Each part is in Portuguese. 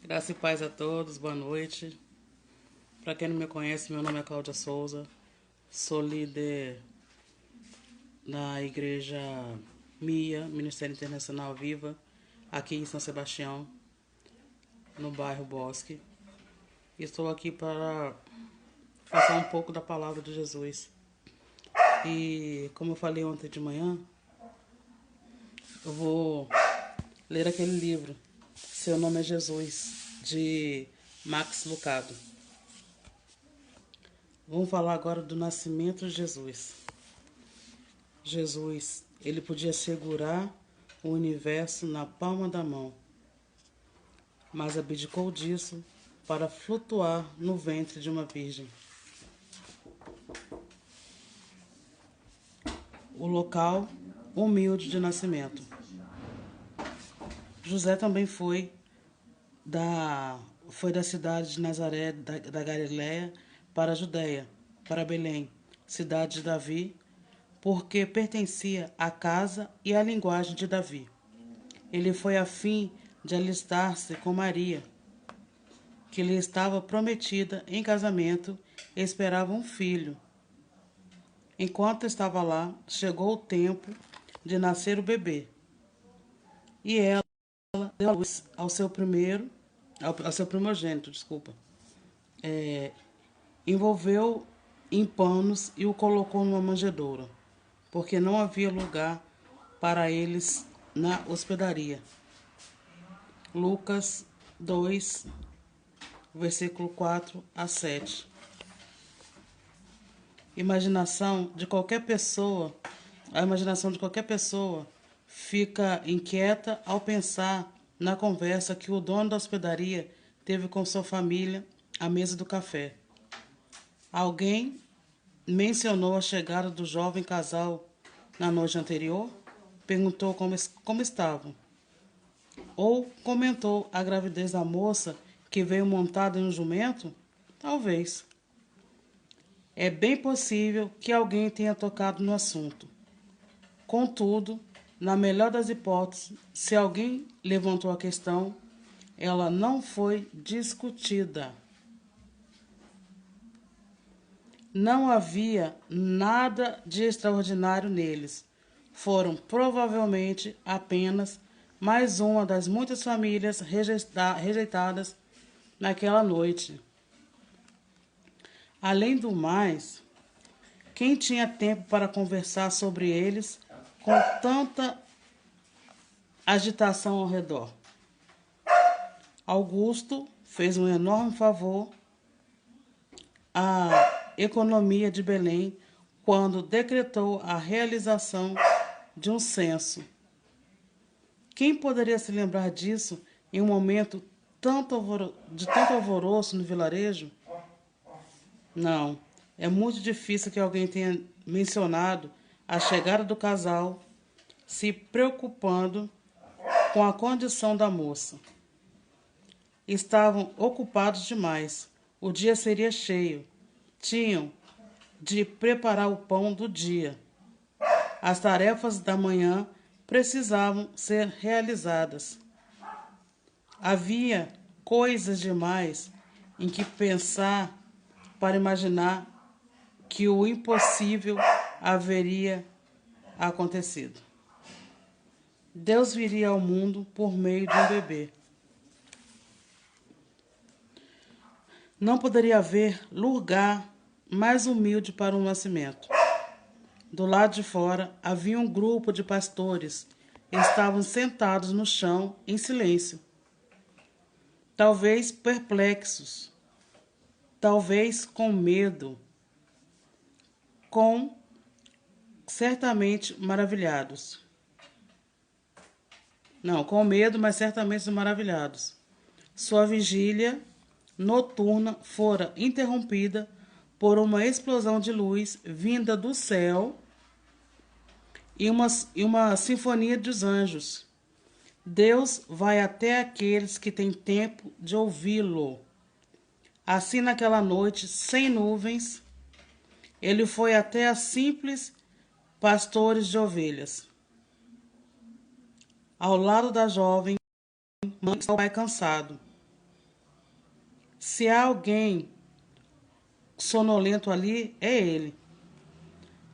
Graça e paz a todos, boa noite. Para quem não me conhece, meu nome é Cláudia Souza, sou líder na Igreja MIA, Ministério Internacional Viva, aqui em São Sebastião, no bairro Bosque. Estou aqui para falar um pouco da palavra de Jesus. E como eu falei ontem de manhã, eu vou ler aquele livro, Seu Nome é Jesus, de Max Lucado. Vamos falar agora do nascimento de Jesus. Jesus, ele podia segurar o universo na palma da mão, mas abdicou disso para flutuar no ventre de uma virgem. O local humilde de nascimento. José também foi da cidade de Nazaré, da Galiléia, para a Judéia, para Belém, cidade de Davi, porque pertencia à casa e à linguagem de Davi. Ele foi a fim de alistar-se com Maria, que lhe estava prometida em casamento e esperava um filho. Enquanto estava lá, chegou o tempo de nascer o bebê, e ela deu à luz ao seu primogênito, envolveu em panos e o colocou numa manjedoura, porque não havia lugar para eles na hospedaria. Lucas 2, versículo 4 a 7. A imaginação de qualquer pessoa fica inquieta ao pensar na conversa que o dono da hospedaria teve com sua família à mesa do café. Alguém mencionou a chegada do jovem casal na noite anterior, perguntou como estavam, ou comentou a gravidez da moça que veio montada em um jumento? Talvez. É bem possível que alguém tenha tocado no assunto. Contudo, na melhor das hipóteses, se alguém levantou a questão, ela não foi discutida. Não havia nada de extraordinário neles. Foram provavelmente apenas mais uma das muitas famílias rejeitadas naquela noite. Além do mais, quem tinha tempo para conversar sobre eles com tanta agitação ao redor? Augusto fez um enorme favor à economia de Belém quando decretou a realização de um censo. Quem poderia se lembrar disso em um momento de tanto alvoroço no vilarejo? Não, é muito difícil que alguém tenha mencionado a chegada do casal, se preocupando com a condição da moça. Estavam ocupados demais. O dia seria cheio. Tinham de preparar o pão do dia. As tarefas da manhã precisavam ser realizadas. Havia coisas demais em que pensar para imaginar que o impossível haveria acontecido. Deus viria ao mundo por meio de um bebê. Não poderia haver lugar mais humilde para um nascimento. Do lado de fora havia um grupo de pastores. Estavam sentados no chão em silêncio. Talvez perplexos. Talvez com medo. Certamente maravilhados. Não, com medo, mas certamente maravilhados. Sua vigília noturna fora interrompida por uma explosão de luz vinda do céu e uma sinfonia dos anjos. Deus vai até aqueles que têm tempo de ouvi-lo. Assim, naquela noite, sem nuvens, ele foi até a simples pastores de ovelhas. Ao lado da jovem mãe está o pai cansado. Se há alguém sonolento ali, é ele.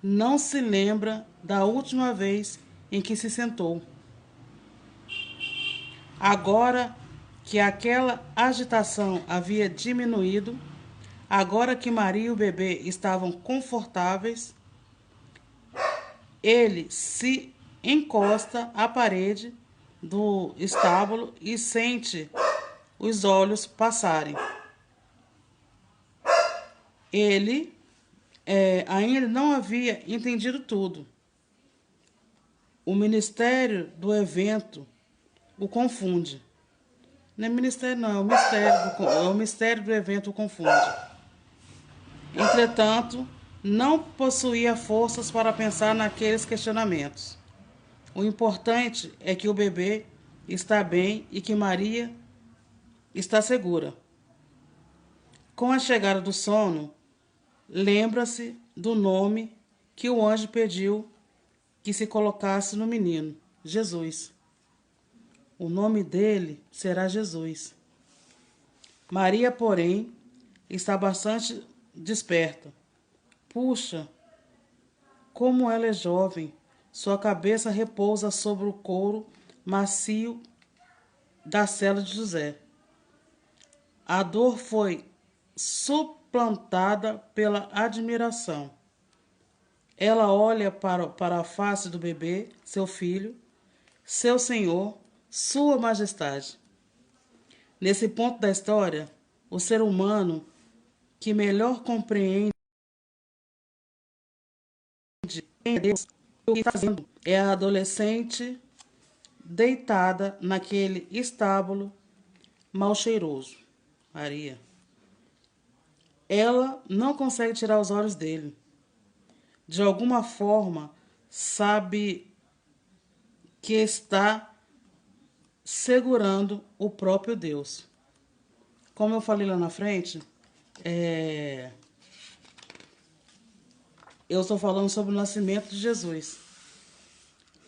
Não se lembra da última vez em que se sentou. Agora que aquela agitação havia diminuído, agora que Maria e o bebê estavam confortáveis, ele se encosta à parede do estábulo e sente os olhos passarem. Ele ainda não havia entendido tudo. O ministério do evento o confunde. Não é ministério, não, é o mistério do evento o confunde. Entretanto, não possuía forças para pensar naqueles questionamentos. O importante é que o bebê está bem e que Maria está segura. Com a chegada do sono, lembra-se do nome que o anjo pediu que se colocasse no menino, Jesus. O nome dele será Jesus. Maria, porém, está bastante desperta. Puxa, como ela é jovem! Sua cabeça repousa sobre o couro macio da cela de José. A dor foi suplantada pela admiração. Ela olha para a face do bebê, seu filho, seu senhor, sua majestade. Nesse ponto da história, o ser humano que melhor compreende Deus, o que está fazendo é a adolescente deitada naquele estábulo mal cheiroso. Maria. Ela não consegue tirar os olhos dele. De alguma forma, sabe que está segurando o próprio Deus. Como eu falei lá na frente, eu estou falando sobre o nascimento de Jesus.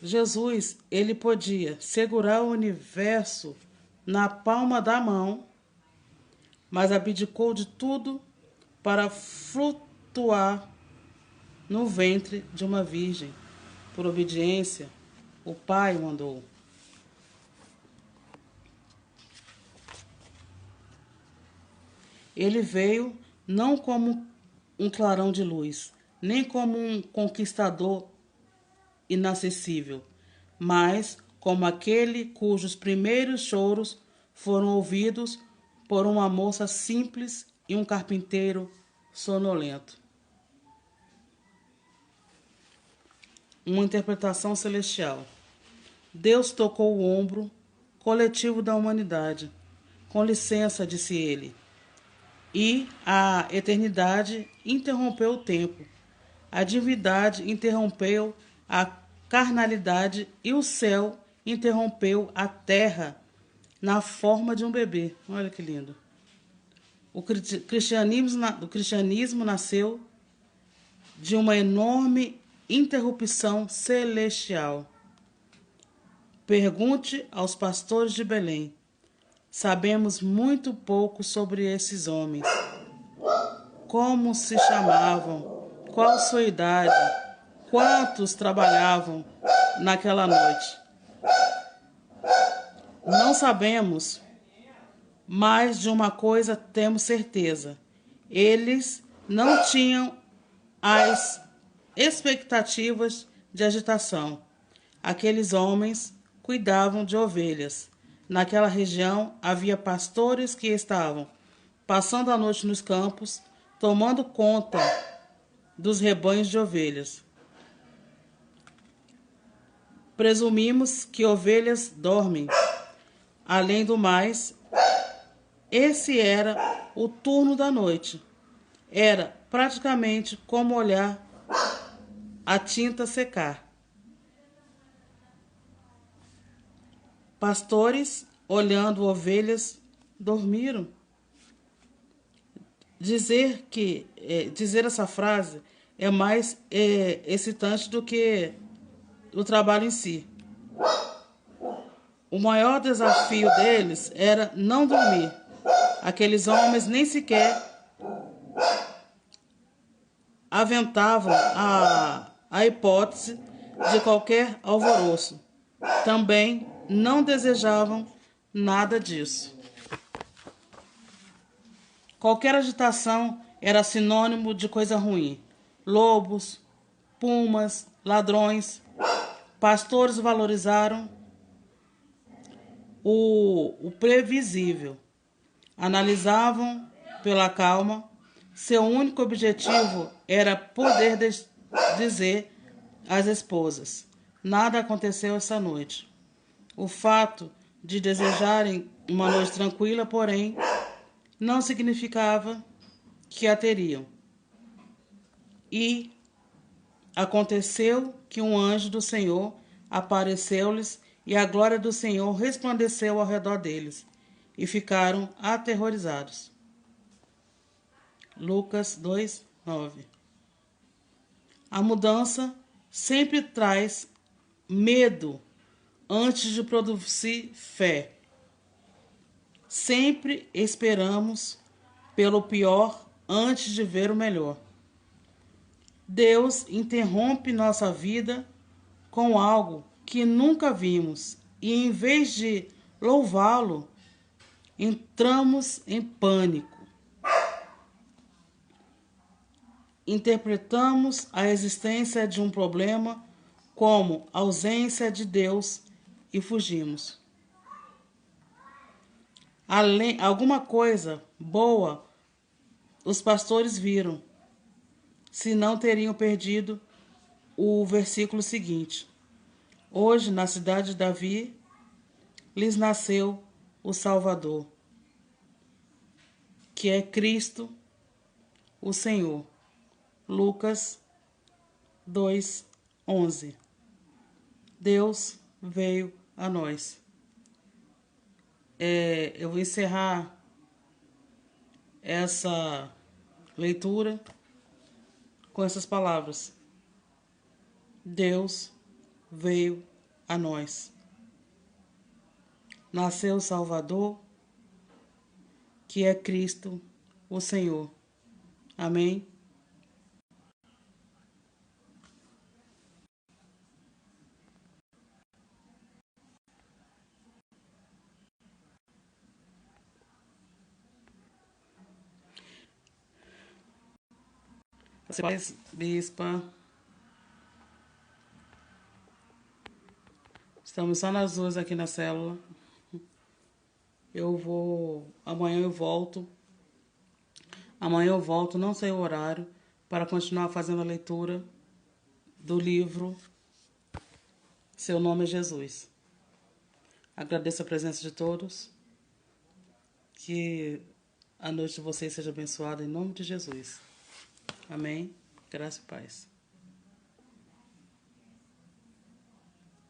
Jesus, ele podia segurar o universo na palma da mão, mas abdicou de tudo para flutuar no ventre de uma virgem. Por obediência, o Pai o mandou. Ele veio não como um clarão de luz, nem como um conquistador inacessível, mas como aquele cujos primeiros choros foram ouvidos por uma moça simples e um carpinteiro sonolento. Uma interpretação celestial. Deus tocou o ombro coletivo da humanidade. Com licença, disse ele. E a eternidade interrompeu o tempo. A divindade interrompeu a carnalidade e o céu interrompeu a terra na forma de um bebê. Olha que lindo. O cristianismo nasceu de uma enorme interrupção celestial. Pergunte aos pastores de Belém. Sabemos muito pouco sobre esses homens. Como se chamavam? Qual sua idade? Quantos trabalhavam naquela noite? Não sabemos, mas de uma coisa temos certeza. Eles não tinham as expectativas de agitação. Aqueles homens cuidavam de ovelhas. Naquela região havia pastores que estavam passando a noite nos campos, tomando conta dos rebanhos de ovelhas. Presumimos que ovelhas dormem. Além do mais, esse era o turno da noite. Era praticamente como olhar a tinta secar. Pastores, olhando ovelhas, dormiram. Dizer essa frase é mais excitante do que o trabalho em si. O maior desafio deles era não dormir. Aqueles homens nem sequer aventavam a hipótese de qualquer alvoroço. Também não desejavam nada disso. Qualquer agitação era sinônimo de coisa ruim. Lobos, pumas, ladrões. Pastores valorizaram o previsível. Analisavam pela calma. Seu único objetivo era poder dizer às esposas: nada aconteceu essa noite. O fato de desejarem uma noite tranquila, porém, não significava que a teriam. E aconteceu que um anjo do Senhor apareceu-lhes e a glória do Senhor resplandeceu ao redor deles e ficaram aterrorizados. Lucas 2, 9. A mudança sempre traz medo antes de produzir fé. Sempre esperamos pelo pior antes de ver o melhor. Deus interrompe nossa vida com algo que nunca vimos e, em vez de louvá-lo, entramos em pânico. Interpretamos a existência de um problema como ausência de Deus e fugimos. Alguma coisa boa os pastores viram, se não teriam perdido o versículo seguinte: hoje, na cidade de Davi, lhes nasceu o Salvador, que é Cristo, o Senhor. Lucas 2, 11. Deus veio a nós. Eu vou encerrar essa leitura com essas palavras. Deus veio a nós. Nasceu o Salvador, que é Cristo, o Senhor. Amém? Bispa. Estamos só nós duas aqui na célula. Amanhã eu volto. Não sei o horário, para continuar fazendo a leitura do livro Seu Nome é Jesus. Agradeço a presença de todos. Que a noite de vocês seja abençoada em nome de Jesus. Amém. Graça e paz.